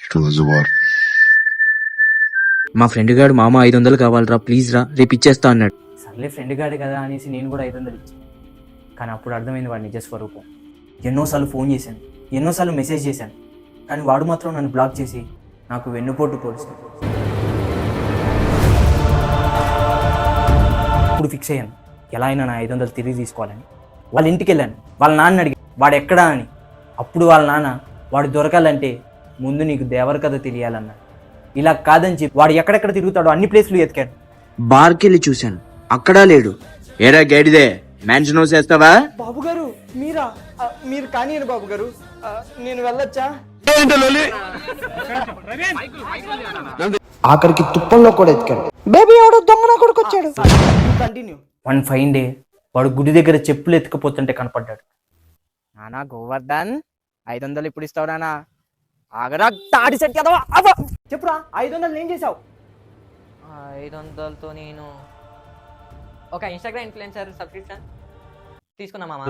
It was war. మా friend గాడు మామ 500 కావాలరా ప్లీజ్ రా రేపు ఇచ్చేస్తా అన్నాడు. సర్లే ఫ్రెండ్ గాడు కదా అనేసి నేను కూడా 500 ఇచ్చాను. కానీ అప్పుడు అర్థమైంది వాడి నిజ స్వరూపం. ఎన్నోసార్లు ఫోన్ చేశాను, ఎన్నోసార్లు మెసేజ్ చేశాను, కానీ వాడు మాత్రం నన్ను బ్లాక్ చేసి నాకు వెన్నుపోటు పోలుస్తాడు. ఇప్పుడు ఫిక్స్ అయ్యాను, ఎలా అయినా నా 500 తిరిగి తీసుకోవాలని. వాళ్ళ ఇంటికి వెళ్ళాను, వాళ్ళ నాన్న అడిగి వాడు ఎక్కడా అని. అప్పుడు వాళ్ళ నాన్న వాడు దొరకాలంటే ముందు నీకు దేవర కథ తెలియాలన్నాడు. ఇలా కాదని చెప్పి వాడు ఎక్కడెక్కడ తిరుగుతాడో అన్ని ప్లేస్లు ఎతికాడు. బార్కి వెళ్ళి చూశాను, అక్కడా లేడు. ఏరా గేడిదే మ్యాన్షన్ హౌస్ వేస్తావా? బాబు గారు మీరా? మీరు కానీ బాబు గారు నేను వెళ్ళొచ్చా? ఆఖరికి తుప్పల్లో కూడా ఎత్తుకాడు. బేబీ ఎవడో దొంగన కొడుకు వచ్చాడు. కంటిన్యూ. వన్ ఫైన్ డే వాడు గుడి దగ్గర చెప్పులు ఎత్తుకపోతుంటే కనపడ్డాడు. నానా గోవర్ధన్ 500 ఇప్పుడు ఇస్తావు నానా? ఆగరా తాడి సెట్ కదా. చెప్పురా 500 ఏం చేసావు? 500తో నేను ఒక ఇన్స్టాగ్రామ్ ఇన్ఫ్లుయెన్సర్ సబ్స్క్రిప్షన్ తీసుకున్నా మామ.